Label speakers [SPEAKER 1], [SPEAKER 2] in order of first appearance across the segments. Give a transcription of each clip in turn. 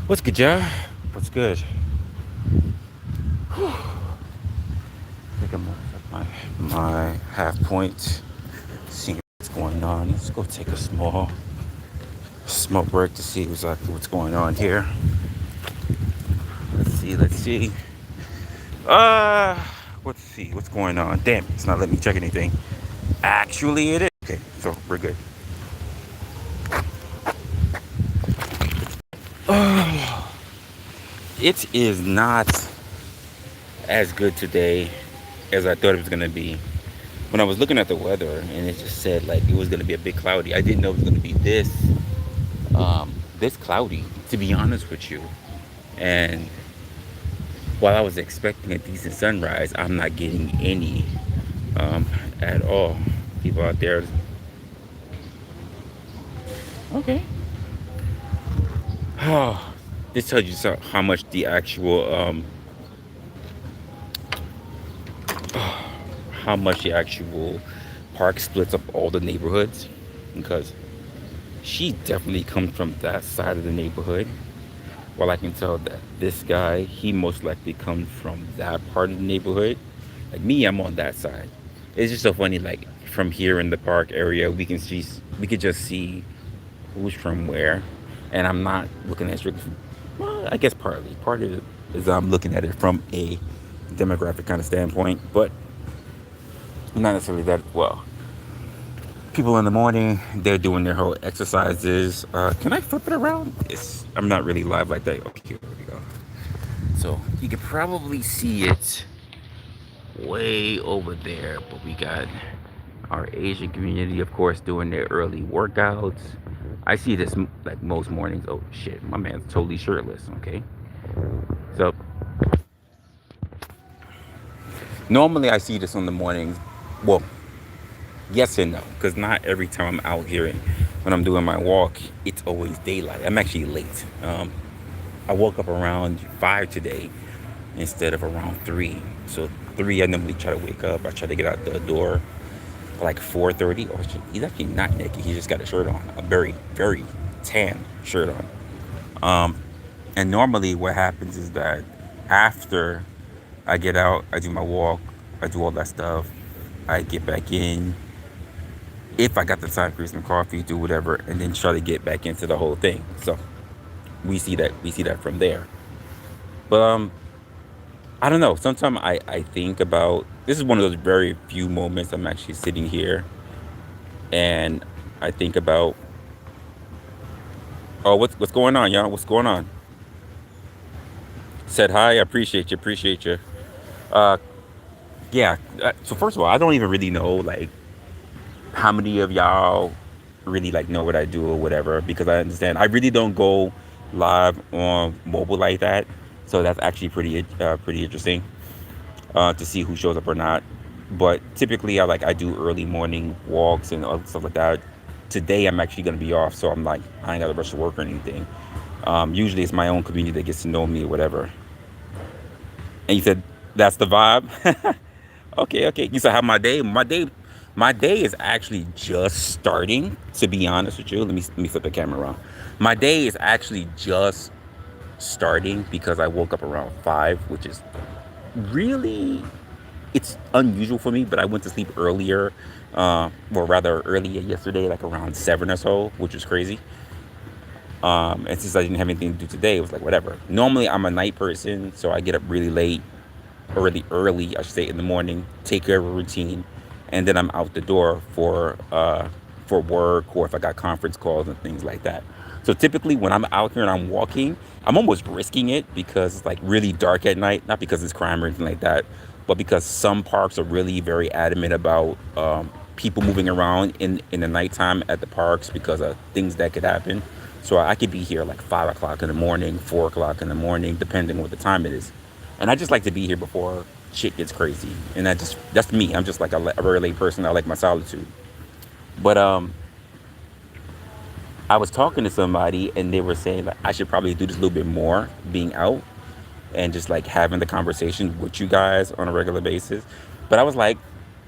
[SPEAKER 1] What's good, y'all? What's good? I think I'm gonna set my half point. See what's going on. Let's go take a small break to see exactly what's going on here. Let's see. Uh, let's see what's going on. Damn, it's not letting me check anything. Actually, it is. Okay, so we're good. It is not as good today as I thought it was gonna be. When I was looking at the weather and it just said like it was gonna be a bit cloudy, I didn't know it was gonna be this cloudy, to be honest with you. And while I was expecting a decent sunrise, I'm not getting any um, at all. People out there, okay. Oh, this tells you how much how much the actual park splits up all the neighborhoods, because she definitely comes from that side of the neighborhood. Well, I can tell that this guy, he most likely comes from that part of the neighborhood. Like me, I'm on that side. It's just so funny. Like from here in the park area, we could just see who's from where, and I'm not looking at strictly. Well, I guess partly part of it is I'm looking at it from a demographic kind of standpoint, but not necessarily that well. People in the morning, they're doing their whole exercises. Can I flip it around? I'm not really live like that. Okay, here we go. So you can probably see it way over there, but we got our Asian community, of course, doing their early workouts. I see this like most mornings. Oh shit, my man's totally shirtless. Okay, so normally I see this on the mornings. Well, yes and no, because not every time I'm out here and when I'm doing my walk, it's always daylight. I'm actually late. I woke up around 5 today instead of around 3. So 3, I normally try to wake up. I try to get out the door like 4:30. Or he's actually not naked. He just got a shirt on, a very tan shirt on. And normally what happens is that after I get out, I do my walk, I do all that stuff, I get back in. If I got the time for some coffee, do whatever, and then try to get back into the whole thing. So we see that from there. But I don't know. Sometimes I think about this is one of those very few moments I'm actually sitting here and I think about, oh, what's going on, y'all? What's going on? Said hi. I appreciate you. Uh, yeah. So first of all, I don't even really know like how many of y'all really like know what I do or whatever, because I understand I really don't go live on mobile like that. So that's actually pretty interesting to see who shows up or not. But typically, I do early morning walks and other stuff like that. Today, I'm actually gonna be off, so I'm like I ain't got to rush to work or anything. Usually, it's my own community that gets to know me or whatever. And you said that's the vibe. Okay, okay. You said how my day is actually just starting. To be honest with you, let me flip the camera around. My day is actually just starting because I woke up around 5, which is really it's unusual for me. But I went to sleep earlier, or rather earlier yesterday, like around 7 or so, which was crazy. And since I didn't have anything to do today, it was like whatever. Normally, I'm a night person, so I get up really late or really early, I should say, in the morning, take care of a routine, and then I'm out the door for work or if I got conference calls and things like that. So typically, when I'm out here and I'm walking, I'm almost risking it because it's like really dark at night. Not because it's crime or anything like that, but because some parks are really very adamant about people moving around in the nighttime at the parks because of things that could happen. So I could be here like 5 o'clock in the morning, 4 o'clock in the morning, depending on what the time it is. And I just like to be here before shit gets crazy. And that's me. I'm just like a very late person. I like my solitude. But I was talking to somebody and they were saying like I should probably do this a little bit more, being out and just like having the conversation with you guys on a regular basis. But I was like,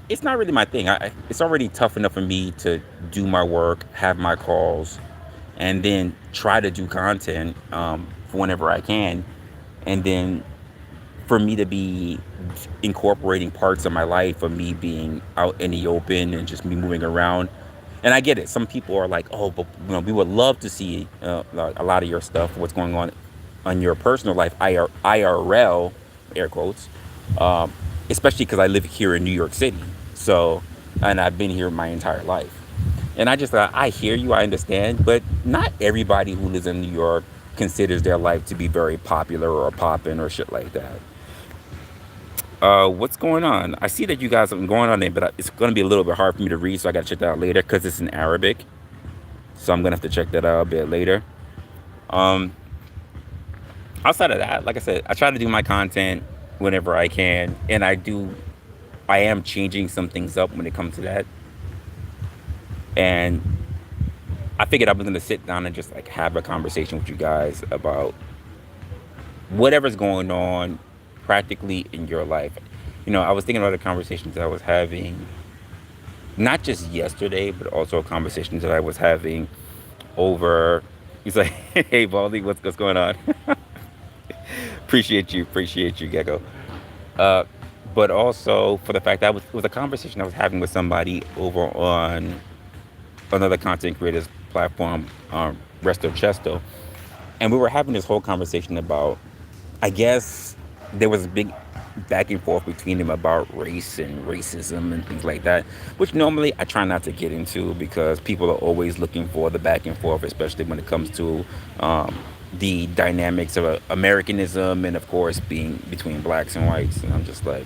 [SPEAKER 1] it's not really my thing. It's already tough enough for me to do my work, have my calls, and then try to do content for whenever I can, and then for me to be incorporating parts of my life of me being out in the open and just me moving around. And I get it. Some people are like, "Oh, but we would love to see a lot of your stuff. What's going on your personal life, IRL, air quotes, um, especially because I live here in New York City. So, and I've been here my entire life. And I just thought, I hear you, I understand, but not everybody who lives in New York considers their life to be very popular or poppin' or shit like that. What's going on? I see that you guys have been going on there, but it's going to be a little bit hard for me to read, so I got to check that out later because it's in Arabic. So I'm going to have to check that out a bit later. Um, Outside of that, like I said, I try to do my content whenever I can, and I am changing some things up when it comes to that. And I figured I was going to sit down and just like have a conversation with you guys about whatever's going on practically in your life. I was thinking about the conversations that I was having, not just yesterday, but also conversations that I was having over. He's like, "Hey, Baldy, what's going on?" Appreciate you, Gecko. Uh, but also for the fact that was a conversation I was having with somebody over on another content creators platform, Resto Chesto, and we were having this whole conversation about, I guess there was a big back and forth between them about race and racism and things like that, which normally I try not to get into because people are always looking for the back and forth, especially when it comes to um, the dynamics of Americanism and, of course, being between blacks and whites. And I'm just like,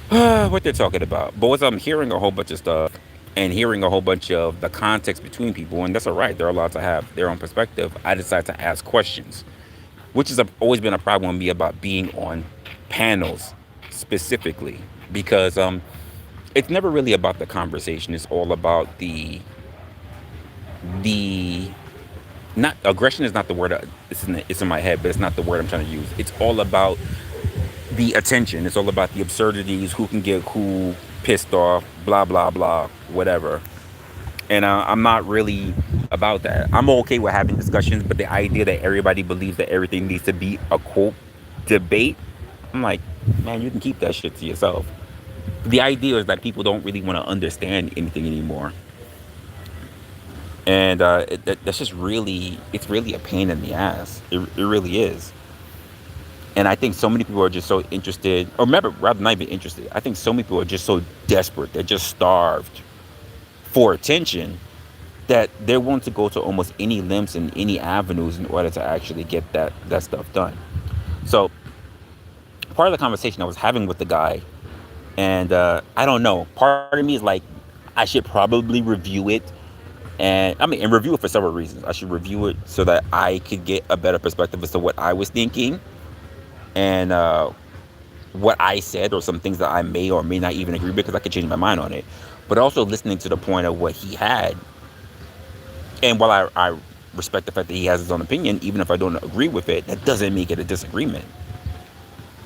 [SPEAKER 1] what they're talking about. But once I'm hearing a whole bunch of stuff and hearing a whole bunch of the context between people, and that's all right, they're allowed to have their own perspective, I decide to ask questions, which has always been a problem with me about being on panels specifically, because it's never really about the conversation. It's all about the not aggression is not the word. It's in my head, but it's not the word I'm trying to use. It's all about the attention. It's all about the absurdities. Who can get who pissed off? Blah blah blah. Whatever. And I'm not really about that. I'm okay with having discussions, but the idea that everybody believes that everything needs to be a quote debate, I'm like, man, you can keep that shit to yourself. The idea is that people don't really want to understand anything anymore, and that's just really, it's really a pain in the ass. It really is. And I think so many people are just so interested, or remember, rather not even interested. I think so many people are just so desperate. They're just starved for attention that they're willing to go to almost any limbs and any avenues in order to actually get that stuff done. So part of the conversation I was having with the guy, and I don't know, part of me is like, I should probably review it, and I mean, and review it for several reasons. I should review it so that I could get a better perspective as to what I was thinking, and what I said, or some things that I may or may not even agree with, because I could change my mind on it. But also listening to the point of what he had. And while I respect the fact that he has his own opinion, even if I don't agree with it, that doesn't make it a disagreement.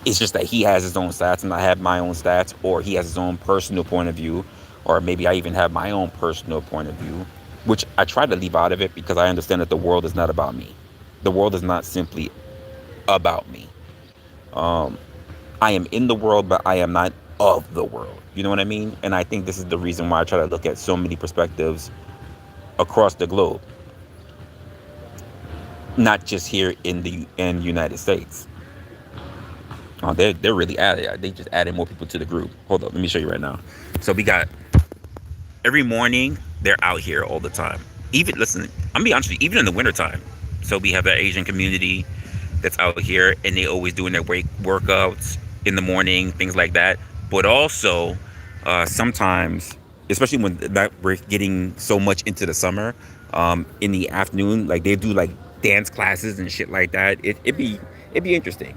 [SPEAKER 1] It's just that he has his own stats and I have my own stats, or he has his own personal point of view, or maybe I even have my own personal point of view, which I try to leave out of it because I understand that the world is not about me. The world is not simply about me. Um, I am in the world, but I am not of the world. You know what I mean? And I think this is the reason why I try to look at so many perspectives across the globe, not just here in the United States. Oh, they're really added. They just added more people to the group. Hold up, let me show you right now. So we got every morning they're out here all the time. Even listen, I'm gonna be honest with you, even in the wintertime. So we have that Asian community that's out here, and they always doing their workouts in the morning, things like that. But also, sometimes, especially when that we're getting so much into the summer, in the afternoon, like they do like dance classes and shit like that. It'd be interesting.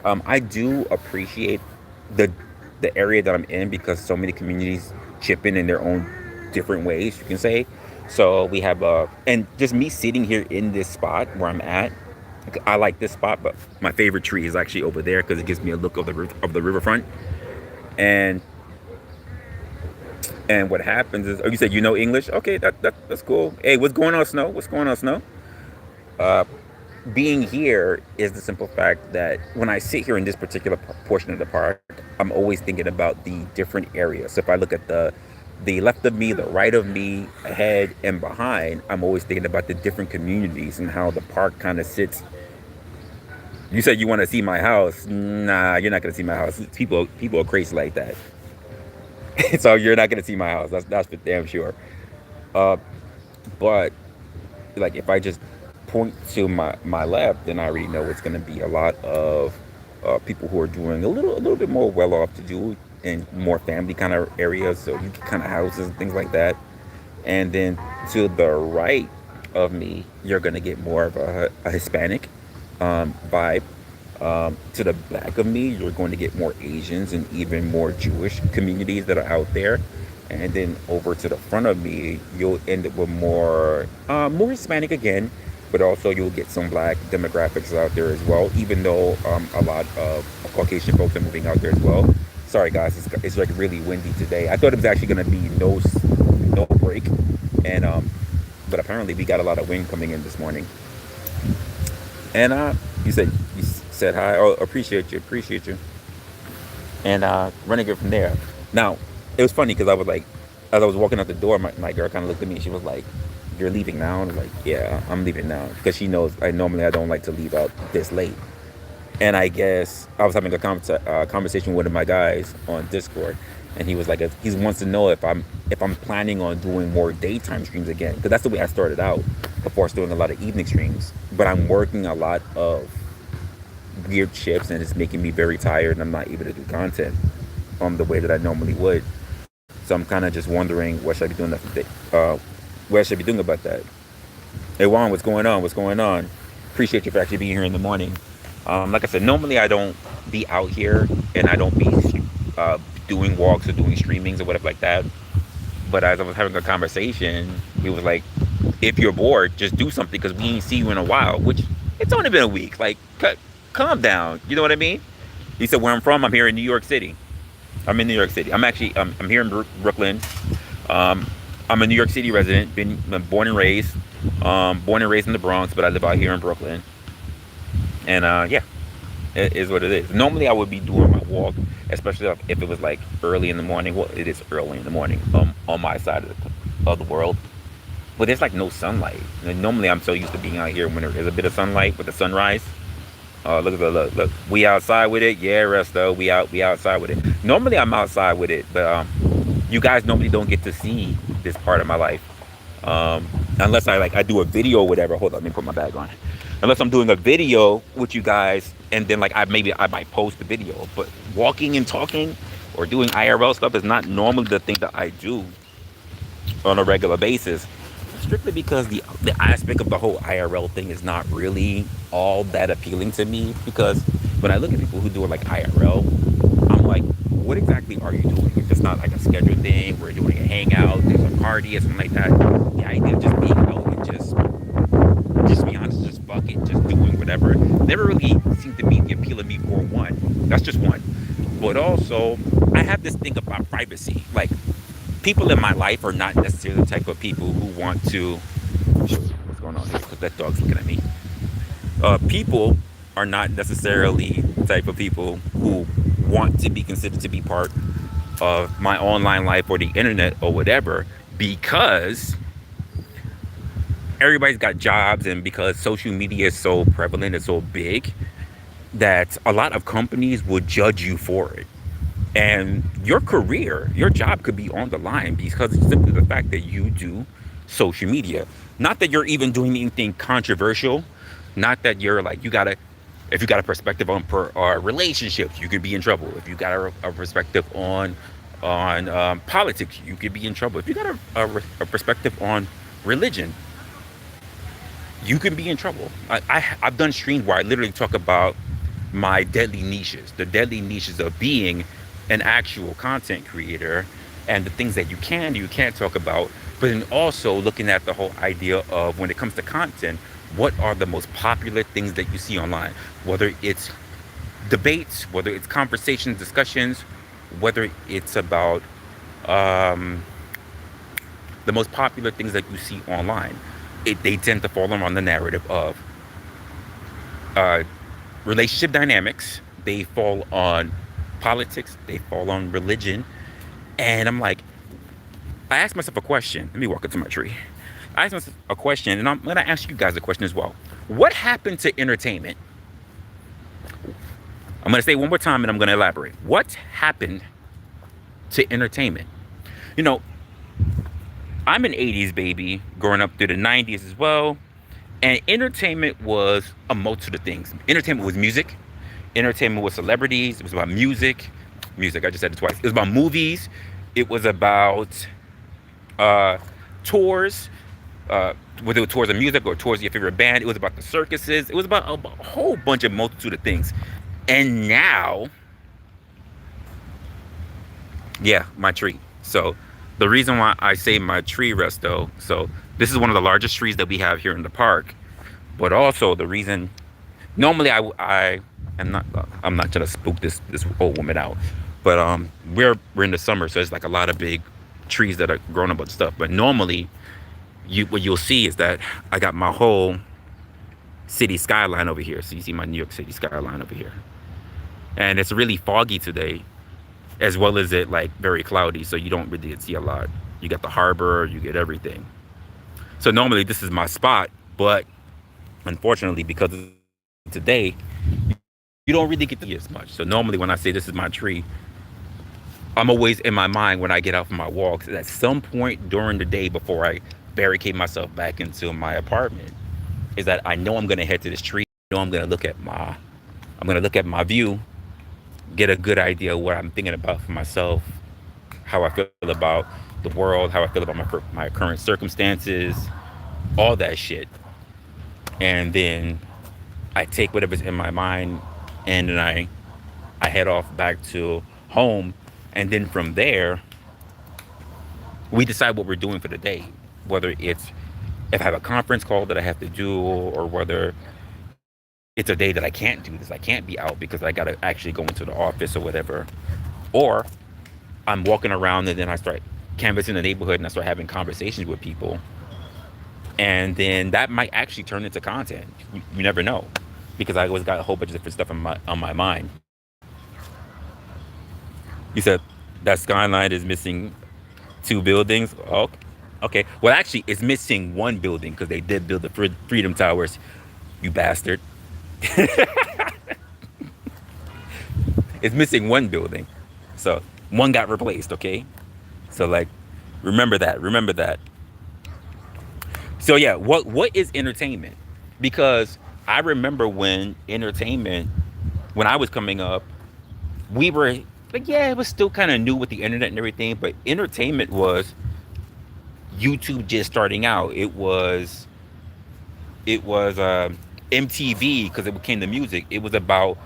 [SPEAKER 1] I do appreciate the the area that I'm in because so many communities chip in their own different ways, you can say. So we have and just me sitting here in this spot where I'm at, I like this spot, but my favorite tree is actually over there because it gives me a look of the riverfront. And what happens is, oh, you said you know English? Okay, that's cool. Hey, what's going on, Snow? What's going on, Snow? being here is the simple fact that when I sit here in this particular portion of the park, I'm always thinking about the different areas. So if I look at the left of me, the right of me, ahead and behind, I'm always thinking about the different communities and how the park kind of sits. You said you want to see my house. Nah, you're not gonna see my house. People are crazy like that. So you're not gonna see my house. That's for damn sure. Uh, but like if I just point to my left, then I already know it's gonna be a lot of people who are doing a little bit more well off to do in more family kind of areas. So you get kind of houses and things like that. And then to the right of me, you're gonna get more of a Hispanic vibe. To the back of me, you're going to get more Asians and even more Jewish communities that are out there. And then over to the front of me, you'll end up with more Hispanic again, but also you'll get some black demographics out there as well. Even though a lot of Caucasian folks are moving out there as well. Sorry guys, it's like really windy today. I thought it was actually going to be no break, and but apparently we got a lot of wind coming in this morning. And you said hi. Oh, appreciate you. And running it from there. Now, it was funny because I was like, as I was walking out the door, my girl kind of looked at me. She was like, "You're leaving now?" And I was like, "Yeah, I'm leaving now," because she knows I don't like to leave out this late. And I guess I was having a conversation with one of my guys on Discord, and he was like, he wants to know if I'm planning on doing more daytime streams again, because that's the way I started out before I was doing a lot of evening streams. But I'm working a lot of weird shifts, and it's making me very tired, and I'm not able to do content the way that I normally would. So I'm kind of just wondering what I should be doing about that. Hey Juan, what's going on? What's going on? Appreciate you for actually being here in the morning. Like I said, normally I don't be out here and I don't be uh, doing walks or doing streamings or whatever like that. But as I was having a conversation, he was like, "If you're bored, just do something because we ain't see you in a while." Which it's only been a week. Like, calm down. You know what I mean? He said, "Where I'm from, I'm here in New York City. I'm in New York City. I'm here in Brooklyn. Um, I'm a New York City resident. Been born and raised in the Bronx, but I live out here in Brooklyn. And yeah, it is what it is. Normally, I would be doing my walk, especially if it was like early in the morning. Well, it is early in the morning on my side of the world. But there's like no sunlight. And normally, I'm so used to being out here when there is a bit of sunlight with the sunrise. Look at the look. We outside with it. Yeah, Resto. We outside with it. Normally, I'm outside with it, but you guys normally don't get to see this part of my life. Unless I do a video or whatever. Hold on, let me put my bag on. Unless I'm doing a video with you guys, and then like I might post the video. But walking and talking or doing IRL stuff is not normally the thing that I do on a regular basis. Strictly because the aspect of the whole IRL thing is not really all that appealing to me. Because when I look at people who do it like IRL, I'm like, what exactly are you doing? If it's not like a scheduled thing, we're doing a hangout, there's a party or something like that. The idea of just being out and just be honest, just fuck it, just doing whatever. Never really seemed to be the appeal of me for one. That's just one. But also, I have this thing about privacy. Like, people in my life are not necessarily the type of people who want to. What's going on here? Because that dog's looking at me. People are not necessarily the type of people who want to be considered to be part of my online life or the internet or whatever, because everybody's got jobs, and because social media is so prevalent and so big that a lot of companies would judge you for it. And your career, your job could be on the line because it's simply the fact that you do social media. Not that you're even doing anything controversial. Not that you're like, if you got a perspective on relationships, you could be in trouble. If you got a perspective on politics, you could be in trouble. If you got a perspective on religion, you can be in trouble. I've done streams where I literally talk about my the deadly niches of being an actual content creator, and the things that you can't talk about. But then also looking at the whole idea of, when it comes to content, what are the most popular things that you see online? Whether it's debates, whether it's conversations, discussions, whether it's about um, the most popular things that you see online, they tend to fall around the narrative of uh, relationship dynamics, they fall on politics, they fall on religion. And I'm like, I asked myself a question. Let me walk up to my tree. I asked myself a question, and I'm going to ask you guys a question as well. What happened to entertainment? I'm going to say it one more time and I'm going to elaborate. What happened to entertainment? You know, I'm an 80s baby, growing up through the 90s as well. And entertainment was a multitude of things. Entertainment was music. Entertainment was celebrities. It was about music. Music, I just said it twice. It was about movies. It was about uh, tours, whether it was tours of music or tours of your favorite band. It was about the circuses. It was about a whole bunch of multitude of things. And now, yeah, my tree. So the reason why I say my tree resto, so this is one of the largest trees that we have here in the park. But also the reason, normally I am not, I'm not trying to spook this old woman out, but we're in the summer, so it's like a lot of big trees that are grown up and stuff. But normally, what you'll see is that I got my whole city skyline over here. So you see my New York City skyline over here, and it's really foggy today, as well as it like very cloudy, so you don't really see a lot. You get the harbor, you get everything. So normally this is my spot, but unfortunately, because of today, you don't really get to see as much. So normally when I say this is my tree, I'm always in my mind when I get out for my walks, at some point during the day before I barricade myself back into my apartment, is that I know I'm gonna head to this tree. I know I'm gonna look at my view, get a good idea of what I'm thinking about for myself, how I feel about the world, how I feel about my current circumstances, all that shit. And then I take whatever's in my mind, and then I head off back to home. And then from there, we decide what we're doing for the day. Whether it's if I have a conference call that I have to do, or whether it's a day that I can't do this, I can't be out because I gotta actually go into the office or whatever. Or I'm walking around and then I start canvassing the neighborhood and I start having conversations with people. And then that might actually turn into content. You never know, because I always got a whole bunch of different stuff on my mind. You said that skyline is missing two buildings. Oh, okay. Well, actually, it's missing one building because they did build the Freedom Towers. You bastard. It's missing one building. So one got replaced, okay? So like, remember that. Remember that. So yeah, what is entertainment? Because I remember when I was coming up, we were like, yeah, it was still kind of new with the internet and everything, but entertainment was YouTube just starting out. It was MTV because it became the music. It was about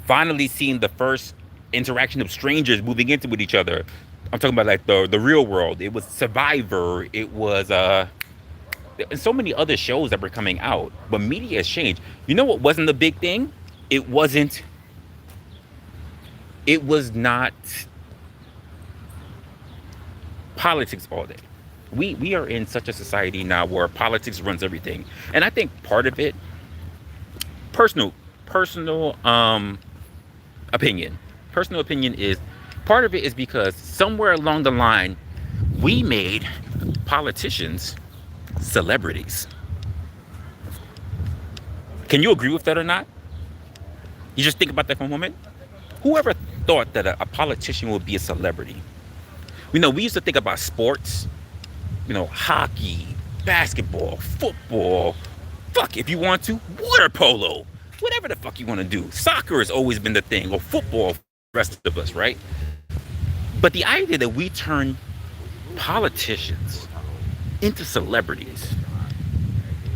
[SPEAKER 1] finally seeing the first interaction of strangers moving into with each other. I'm talking about like the real world. It was Survivor. It was and so many other shows that were coming out. But media has changed. You know what wasn't the big thing? It wasn't. It was not politics all day. We are in such a society now where politics runs everything, and I think part of it, personal opinion, personal opinion is part of it is because somewhere along the line we made politicians celebrities. Can you agree with that or not? You just think about that for a moment. Whoever thought that a politician would be a celebrity? You know, we used to think about sports, hockey, basketball, football, fuck if you want to, water polo, whatever the fuck you want to do. Soccer has always been the thing, or football for the rest of us, right? But the idea that we turn politicians into celebrities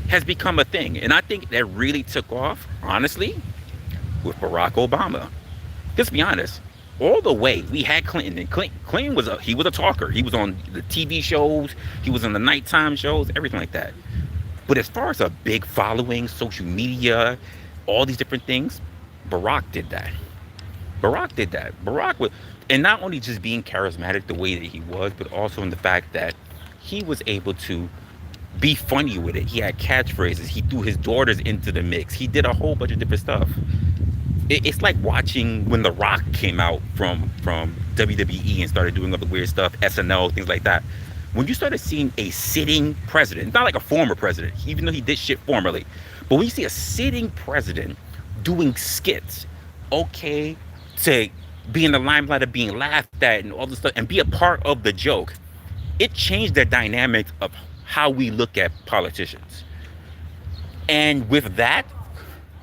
[SPEAKER 1] has become a thing. And I think that really took off, honestly, with Barack Obama. Let's be honest. All the way we had Clinton, and Clinton was he was a talker. He was on the TV shows, he was on the nighttime shows, everything like that. But as far as a big following, social media, all these different things, Barack did that. Barack did that. Barack was, and not only just being charismatic the way that he was, but also in the fact that he was able to be funny with it. He had catchphrases. He threw his daughters into the mix. He did a whole bunch of different stuff. It's like watching when The Rock came out from WWE and started doing all the weird stuff, SNL, things like that. When you started seeing a sitting president, not like a former president, even though he did shit formerly, but when you see a sitting president doing skits, okay, to be in the limelight of being laughed at and all this stuff and be a part of the joke, it changed the dynamics of how we look at politicians. And with that,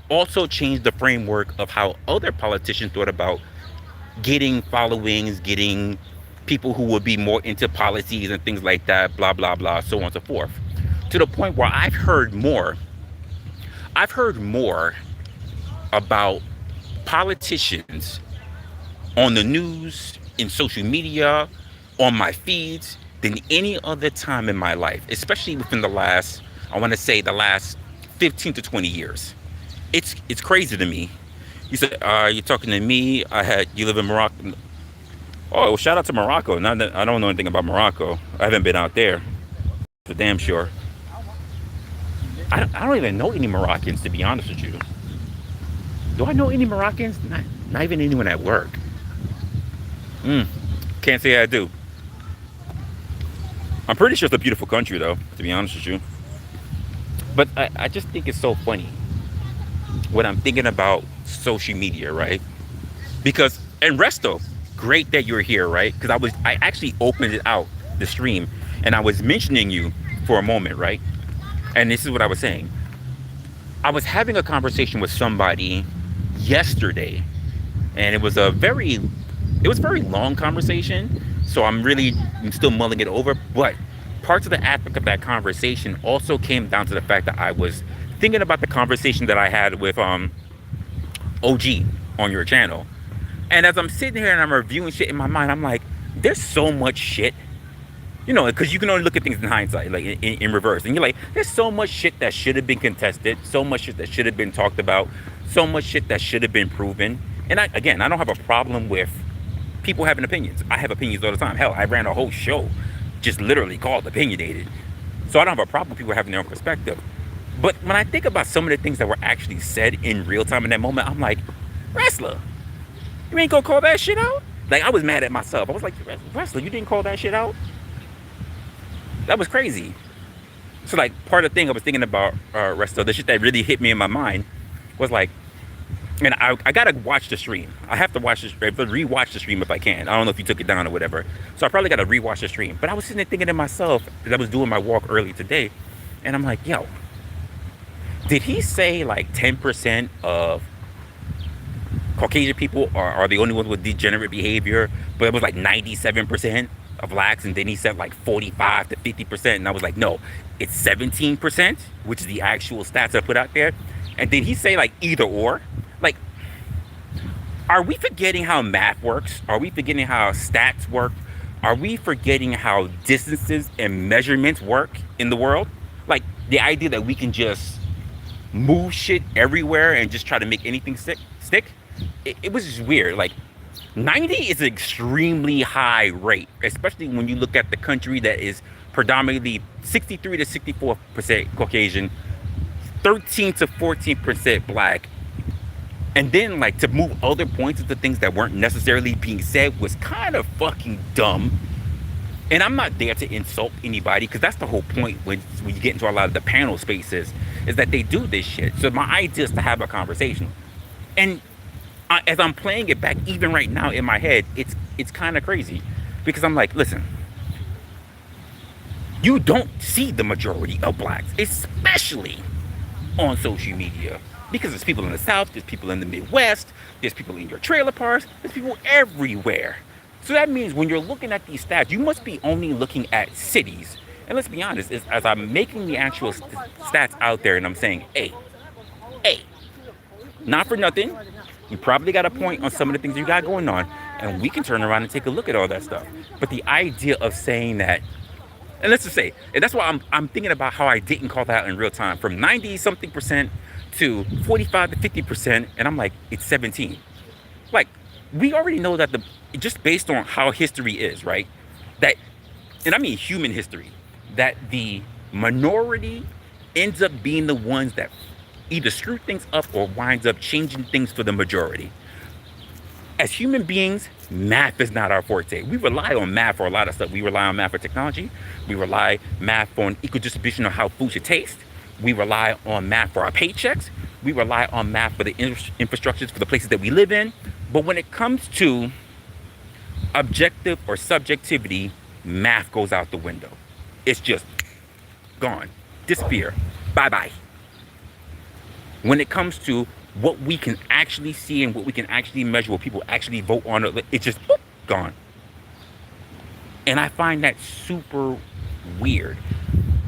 [SPEAKER 1] also changed the framework of how other politicians thought about getting followings, getting people who would be more into policies and things like that, blah, blah, blah, so on and so forth. To the point where I've heard more about politicians on the news, in social media, on my feeds than any other time in my life, especially within the last, I want to say the last 15 to 20 years. It's crazy to me. You said, you're talking to me. You live in Morocco. Oh, well, shout out to Morocco. Not that I don't know anything about Morocco. I haven't been out there for damn sure. I don't even know any Moroccans, to be honest with you. Do I know any Moroccans? Not even anyone at work. Can't say I do. I'm pretty sure it's a beautiful country, though, to be honest with you. But I just think it's so funny when I'm thinking about social media, right? Because, and Resto, great that you're here, right? Because I actually opened it out, the stream, and I was mentioning you for a moment, right? And this is what I was saying. I was having a conversation with somebody yesterday, and it was a very long conversation. So I'm still mulling it over. But parts of the aspect of that conversation also came down to the fact that I was thinking about the conversation that I had with OG on your channel. And as I'm sitting here and I'm reviewing shit in my mind, I'm like, there's so much shit. You know, because you can only look at things in hindsight, like in reverse. And you're like, there's so much shit that should have been contested, so much shit that should have been talked about, so much shit that should have been proven. And I don't have a problem with people having opinions. I have opinions all the time. Hell, I ran a whole show just literally called Opinionated. So I don't have a problem with people having their own perspective. But when I think about some of the things that were actually said in real time in that moment, I'm like, Wrestler, you ain't gonna call that shit out? Like, I was mad at myself. I was like, Wrestler, you didn't call that shit out? That was crazy. So like, part of the thing I was thinking about, Wrestler, the shit that really hit me in my mind was like, and I gotta watch the stream. I have to rewatch the stream if I can. I don't know if you took it down or whatever. So I probably gotta rewatch the stream. But I was sitting there thinking to myself, as I was doing my walk early today, and I'm like, yo, did he say like 10% of Caucasian people are the only ones with degenerate behavior, but it was like 97% of blacks, and then he said like 45 to 50%, and I was like, no, it's 17%, which is the actual stats I put out there. And did he say like either or? Like, are we forgetting how math works? Are we forgetting how stats work? Are we forgetting how distances and measurements work in the world? Like, the idea that we can just move shit everywhere and just try to make anything stick? It was just weird. Like, 90 is an extremely high rate, especially when you look at the country that is predominantly 63 to 64% Caucasian, 13 to 14% black. And then, like, to move other points into things that weren't necessarily being said was kind of fucking dumb. And I'm not there to insult anybody, because that's the whole point when you get into a lot of the panel spaces, is that they do this shit. So my idea is to have a conversation. And as I'm playing it back, even right now in my head, it's kind of crazy, because I'm like, listen, you don't see the majority of blacks, especially on social media, because there's people in the South, there's people in the Midwest, there's people in your trailer parks, there's people everywhere. So that means when you're looking at these stats, you must be only looking at cities. And let's be honest, as I'm making the actual stats out there and I'm saying, hey, not for nothing, you probably got a point on some of the things you got going on, and we can turn around and take a look at all that stuff. But the idea of saying that, and let's just say, and that's why I'm thinking about how I didn't call that out in real time, from 90 something percent to 45 to 50%, and I'm like, it's 17. Like, we already know that just based on how history is, right? That, and I mean human history, that the Minority ends up being the ones that either screw things up or winds up changing things for the majority. As human beings, math is not our forte. We rely on math for a lot of stuff. We rely on math for technology. We rely math on equal distribution of how food should taste. We rely on math for our paychecks. We rely on math for the infrastructures for the places that we live in. But when it comes to objective or subjectivity, math goes out the window. It's just gone, disappear, bye bye. When it comes to what we can actually see and what we can actually measure, what people actually vote on, it's just boop, gone. And I find that super weird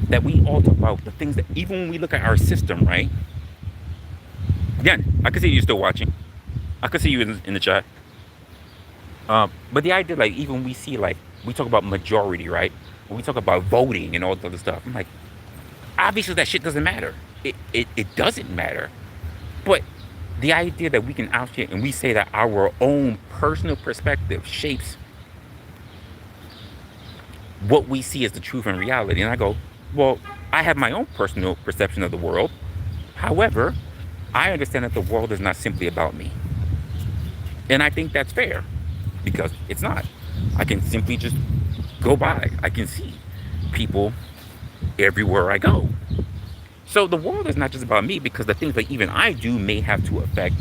[SPEAKER 1] that we all talk about the things that, even when we look at our system, right? Again, I can see you're still watching. I can see you in the chat. But the idea, like, even we see, like, we talk about majority, right? When we talk about voting and all this other stuff, I'm like, obviously that shit doesn't matter. It doesn't matter. But the idea that we can out here and we say that our own personal perspective shapes what we see as the truth and reality. And I go, well, I have my own personal perception of the world. However, I understand that the world is not simply about me. And I think that's fair because it's not. I can simply just go by. I can see people everywhere I go. So the world is not just about me because the things that even I do may have to affect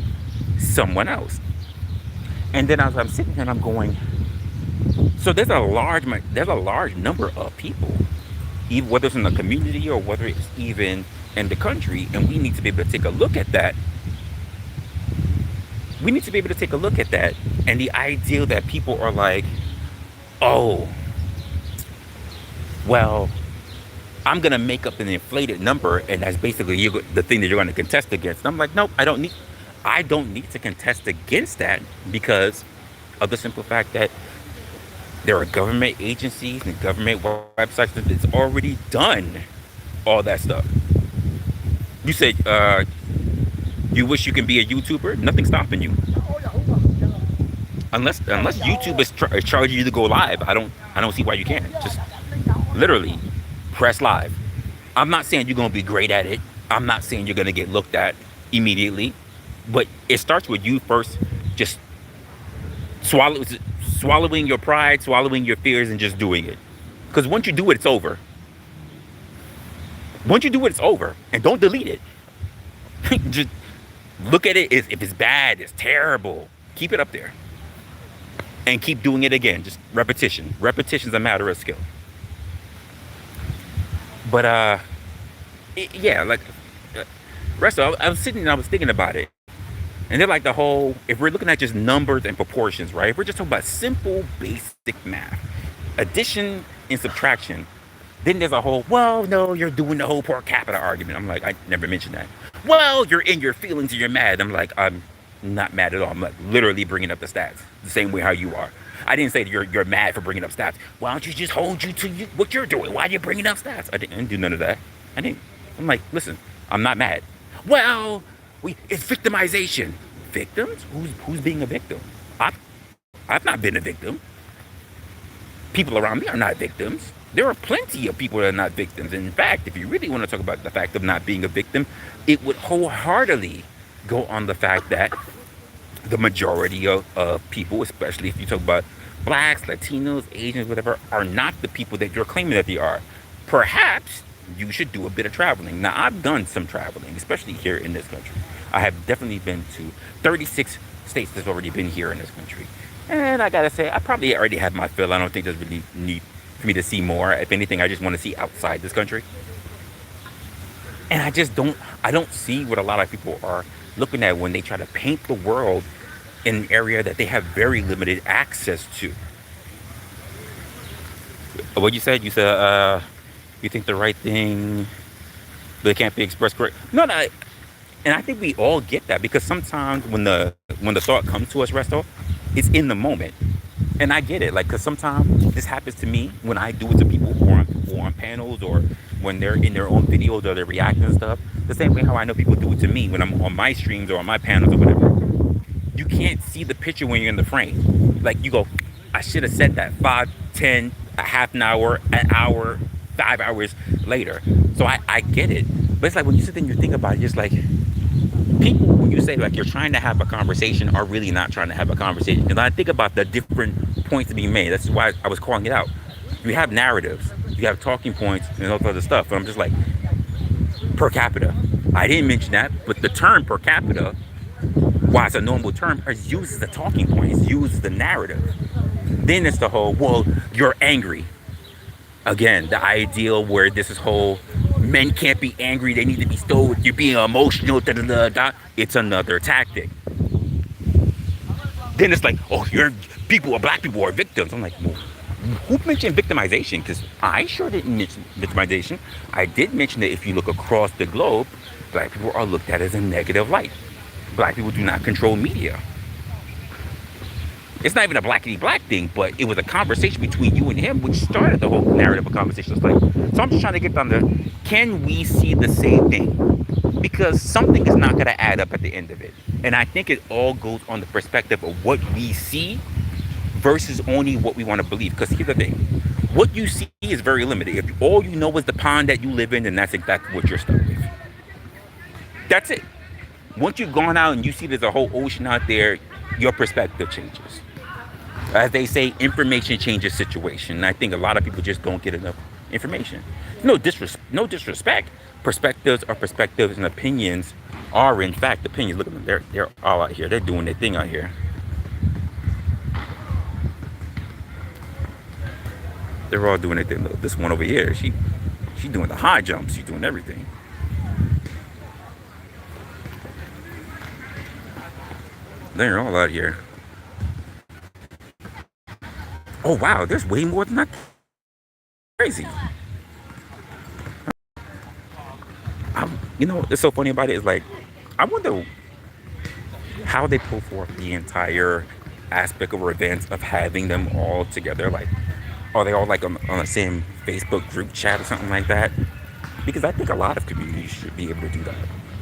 [SPEAKER 1] someone else. And then as I'm sitting here and I'm going, so there's a large number of people, even whether it's in the community or whether it's even in the country, and we need to be able to take a look at that. We need to be able to take a look at that, and the idea that people are like, oh, well, I'm gonna make up an inflated number, and that's basically the thing that you're gonna contest against. And I'm like, nope, I don't need to contest against that because of the simple fact that there are government agencies and government websites that's already done all that stuff. You said you wish you can be a YouTuber. Nothing's stopping you. Unless YouTube is charging you to go live, I don't see why you can't. Just literally press live. I'm not saying you're gonna be great at it. I'm not saying you're gonna get looked at immediately, but it starts with you first. Just swallowing your pride, swallowing your fears, and just doing it. Because once you do it, it's over. Once you do it, it's over, and don't delete it. Just look at it. If it's bad, it's terrible. Keep it up there, and keep doing it again. Just repetition. Repetition's a matter of skill. But yeah, like Resta, I was sitting and I was thinking about it, and they're like the whole. If we're looking at just numbers and proportions, right? If we're just talking about simple, basic math, addition and subtraction. Then there's a whole, well, no, you're doing the whole per capita argument. I'm like, I never mentioned that. Well, you're in your feelings and you're mad. I'm like, I'm not mad at all. I'm like literally bringing up the stats the same way how you are. I didn't say that you're mad for bringing up stats. Why don't you just hold you to what you're doing? Why are you bringing up stats? I didn't do none of that. I didn't. I'm like, listen, I'm not mad. Well, it's victimization. Victims? Who's being a victim? I've not been a victim. People around me are not victims. There are plenty of people that are not victims. And in fact, if you really want to talk about the fact of not being a victim, it would wholeheartedly go on the fact that the majority of people, especially if you talk about blacks, Latinos, Asians, whatever, are not the people that you're claiming that they are. Perhaps you should do a bit of traveling. Now, I've done some traveling, especially here in this country. I have definitely been to 36 states that's already been here in this country. And I gotta say, I probably already have my fill. I don't think there's really need for me to see more. If anything, I just want to see outside this country. And I don't see what a lot of people are looking at when they try to paint the world in an area that they have very limited access to. What you said? You said, you think the right thing, but it can't be expressed correct. No, and I think we all get that because sometimes when the thought comes to us, Resto, it's in the moment. And I get it, like, because sometimes this happens to me when I do it to people who are on panels or when they're in their own videos or they're reacting and stuff. The same way how I know people do it to me when I'm on my streams or on my panels or whatever. You can't see the picture when you're in the frame. Like, you go, I should have said that 5, 10, a half an hour, 5 hours later. So I get it. But it's like when you sit there and you think about it, just like people, when you say like you're trying to have a conversation, are really not trying to have a conversation. And I think about the different points to be made. That's why I was calling it out. You have narratives, you have talking points, and all other stuff. And I'm just like, per capita. I didn't mention that, but the term per capita, while it's a normal term, is used as a talking point. It's used as the narrative. Then it's the whole, well, you're angry. Again, the ideal where this is whole, men can't be angry, they need to be stoic, you're being emotional, da da da da. It's another tactic. Then it's like, oh, black people are victims. I'm like, well, who mentioned victimization? Because I sure didn't mention victimization. I did mention that if you look across the globe, black people are looked at as a negative light. Black people do not control media. It's not even a blackity black thing, but it was a conversation between you and him, which started the whole narrative of conversation. It's like, so I'm just trying to get down to, can we see the same thing? Because something is not going to add up at the end of it. And I think it all goes on the perspective of what we see versus only what we want to believe. Because here's the thing, what you see is very limited. If all you know is the pond that you live in, then that's exactly what you're stuck with. That's it. Once you've gone out and you see there's a whole ocean out there, your perspective changes. As they say, information changes situation. And I think a lot of people just don't get enough information. No disrespect. Perspectives are perspectives, and opinions are in fact opinions. Look at them. They're all out here. They're doing their thing out here. They're all doing their thing. Look, this one over here, she's doing the high jumps. She's doing everything. They're all out here. Oh wow, there's way more than that. Crazy. You know what's so funny about it is like, I wonder how they pull forth the entire aspect of events of having them all together. Like, are they all like on the same Facebook group chat or something like that? Because I think a lot of communities should be able to do that.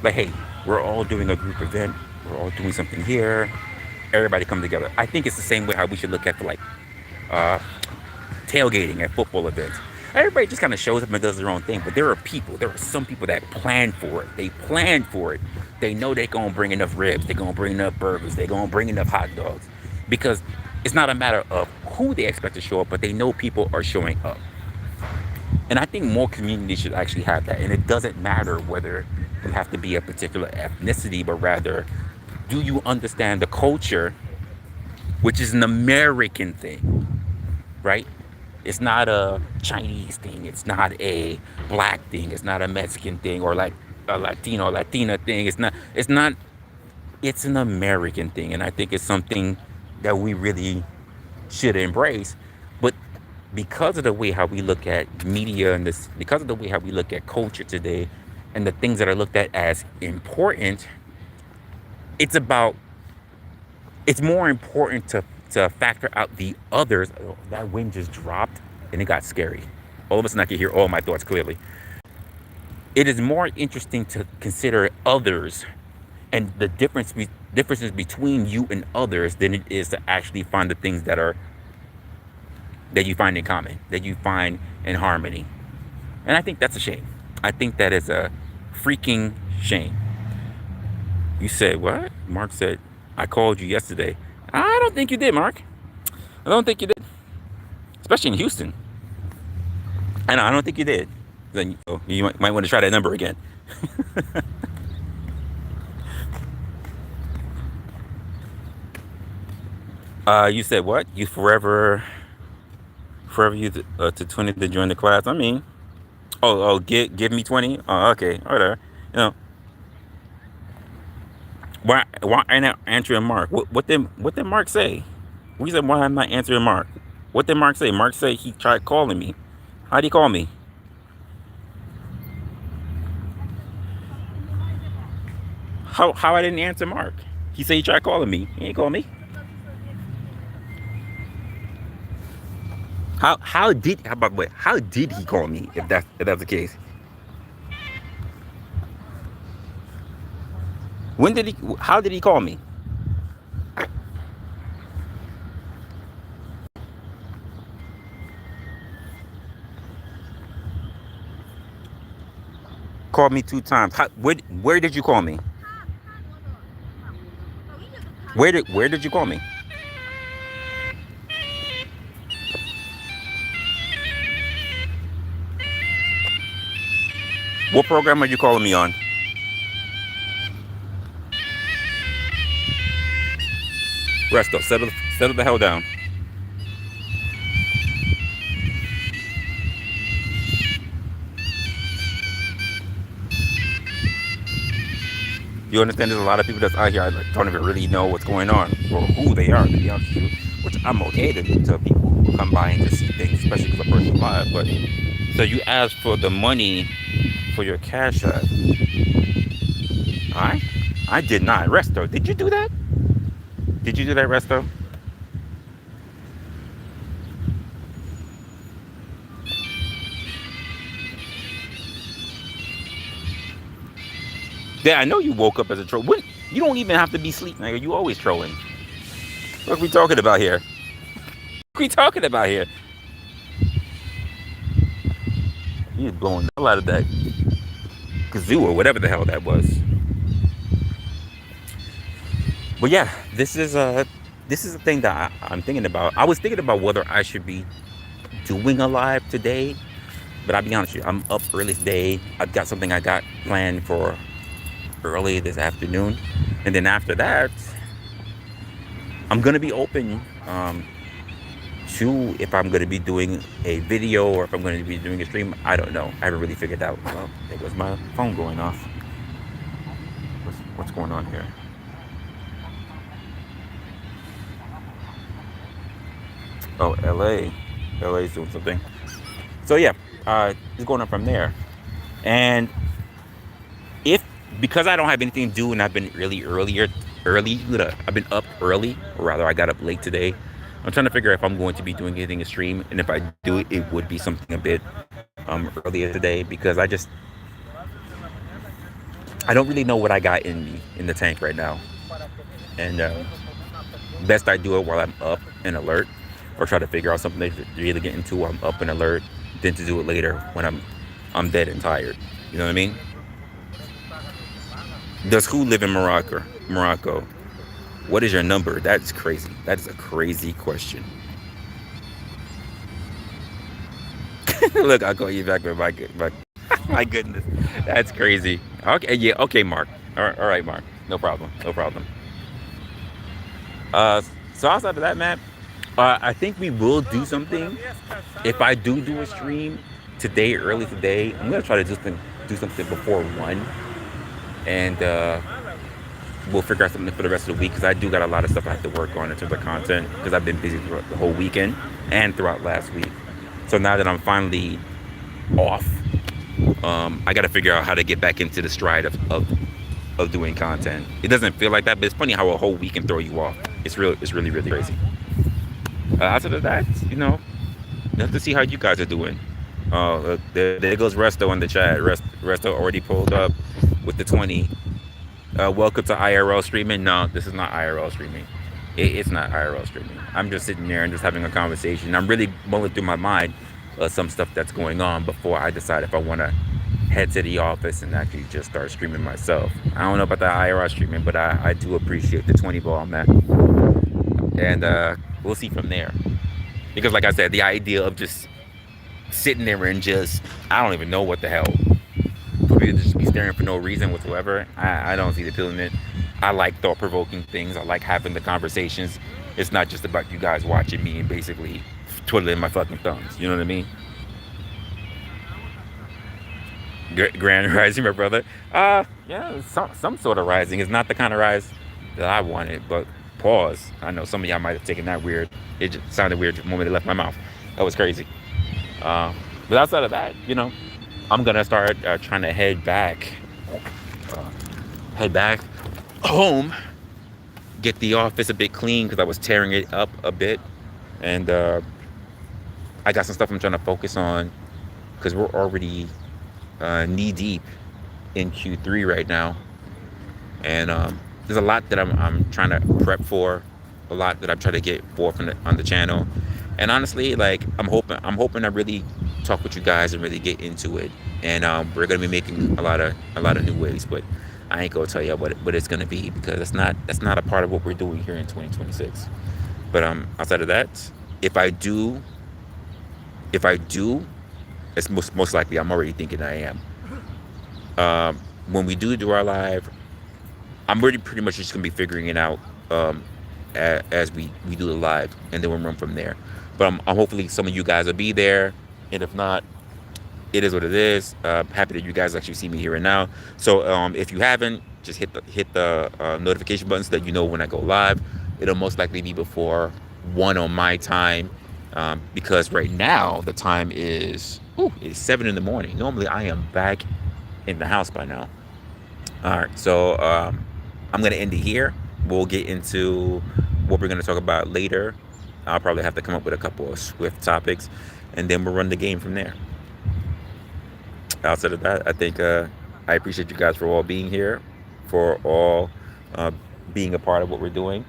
[SPEAKER 1] Like, hey, we're all doing a group event. We're all doing something here. Everybody come together. I think it's the same way how we should look at like tailgating at football events. Everybody just kind of shows up and does their own thing, but there are some people that plan for it. They plan for it. They know they're going to bring enough ribs. They're going to bring enough burgers. They're going to bring enough hot dogs. Because it's not a matter of who they expect to show up, but they know people are showing up. And I think more communities should actually have that. And it doesn't matter whether you have to be a particular ethnicity, but rather, do you understand the culture, which is an American thing, right? It's not a Chinese thing. It's not a black thing. It's not a Mexican thing or like a Latino, Latina thing. It's not, it's an American thing. And I think it's something that we really should embrace. But because of the way how we look at media and this, because of the way how we look at culture today and the things that are looked at as important, it's more important to factor out the others. Oh, that wind just dropped and it got scary. All of a sudden I can hear all my thoughts clearly. It is more interesting to consider others and the differences between you and others than it is to actually find the things that you find in common, that you find in harmony. And I think that's a shame. I think that is a freaking shame. You said what? Mark said, I called you yesterday. I don't think you did, Mark. I don't think you did. Especially in Houston. I don't think you did. Then you might want to try that number again. You said what? You forever you to 20 to join the class. I mean, give me 20. Oh, okay, whatever. You know, why ain't I answering Mark? What did Mark say? We said why am I not answering Mark? What did Mark say? Mark said he tried calling me. How'd he call me? How I didn't answer Mark? He said he tried calling me. He ain't called me. How did he call me if that's the case? How did he call me? called me 2 times. Where did you call me? Where did you call me? What program are you calling me on? Resto, settle the hell down. You understand? There's a lot of people that's out here that don't even really know what's going on or who they are, to be honest with you. Which I'm okay to people who come by and just see things, especially because a person's live. But so you asked for the money for your cash app. I did not. Resto, did you do that? Did you do that, Resto? Yeah, I know you woke up as a troll. You don't even have to be sleeping, nigga. You always trolling. What are we talking about here? What are we talking about here? He's blowing the hell out of that kazoo or whatever the hell that was. But yeah, this is a thing that I'm thinking about. I was thinking about whether I should be doing a live today, but I'll be honest with you, I'm up early today. I've got something I got planned for early this afternoon, and then after that, I'm gonna be open to if I'm gonna be doing a video or if I'm gonna be doing a stream. I don't know. I haven't really figured out. Well, there goes my phone going off. What's going on here? Oh, LA's doing something. So yeah, it's going on from there. And if because I don't have anything to do and I've been I've been up early, or rather I got up late today. I'm trying to figure out if I'm going to be doing anything to stream, and if I do it, it would be something a bit earlier today because I don't really know what I got in me in the tank right now, and best I do it while I'm up and alert, or try to figure out something to really get into while I'm up and alert, than to do it later when I'm dead and tired. You know what I mean? Does who live in Morocco? Morocco. What is your number? That's crazy. That is a crazy question. Look, I'll call you back with my goodness. That's crazy. Okay, yeah, okay, Mark. All right, Mark. No problem. No problem. Uh, so outside of that, man, I think we will do something. If I do a stream today, early today, I'm gonna try to do something before 1, and we'll figure out something for the rest of the week because I do got a lot of stuff I have to work on in terms of content because I've been busy throughout the whole weekend and throughout last week. So now that I'm finally off, I got to figure out how to get back into the stride of doing content. It doesn't feel like that, but it's funny how a whole week can throw you off. It's really, really crazy. Outside of that, you have to see how you guys are doing. Oh, look, there goes Resto in the chat. Resto already pulled up with the 20. Welcome to IRL streaming. No, this is not IRL streaming. It's not IRL streaming. I'm just sitting there and just having a conversation. I'm really mulling through my mind some stuff that's going on before I decide if I want to head to the office and actually just start streaming myself. I don't know about the IRL streaming, but I do appreciate the 20 ball, man. And we'll see from there. Because like I said, the idea of just sitting there and just, I don't even know what the hell, for me to just be staring for no reason whatsoever, I don't see the appeal in it. I like thought-provoking things. I like having the conversations. It's not just about you guys watching me and basically twiddling my fucking thumbs. You know what I mean? Grand rising, my brother. Yeah, some sort of rising. It's not the kind of rise that I wanted, but pause. I know some of y'all might have taken that weird. It just sounded weird the moment it left my mouth. That was crazy. But outside of that, I'm gonna start trying to head back home, get the office a bit clean because I was tearing it up a bit, and I got some stuff I'm trying to focus on because we're already knee deep in Q3 right now, and there's a lot that I'm trying to prep for, a lot that I'm trying to get forth on the channel, and honestly, like I'm hoping to really talk with you guys and really get into it and we're gonna be making a lot of new ways, but I ain't gonna tell you what it's gonna be because that's not a part of what we're doing here in 2026. But outside of that, if I do, if I do, it's most likely I'm already thinking I am. When we do our live, I'm really pretty much just gonna be figuring it out um, as we do the live, and then we'll run from there. But I'm hopefully some of you guys will be there, and if not, it is what it is. Happy that you guys actually see me here and now. So if you haven't, just hit the notification button so that you know when I go live. It'll most likely be before 1 on my time, because right now the time is it's 7 in the morning. Normally I am back in the house by now. All right, so I'm gonna end it here. We'll get into what we're gonna talk about later. I'll probably have to come up with a couple of swift topics, and then we'll run the game from there. Outside of that, I think I appreciate you guys for all being here, for all uh, being a part of what we're doing,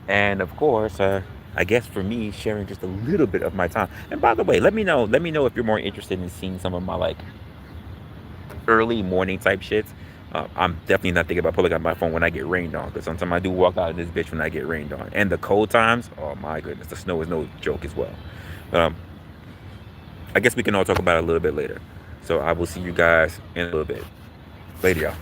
[SPEAKER 1] and of course, I guess for me, sharing just a little bit of my time. And by the way, let me know. Let me know if you're more interested in seeing some of my like early morning type shits. I'm definitely not thinking about pulling out my phone when I get rained on, because sometimes I do walk out of this bitch when I get rained on. And the cold times, oh my goodness, the snow is no joke as well. Um, I guess we can all talk about it a little bit later. So I will see you guys in a little bit. Later, y'all.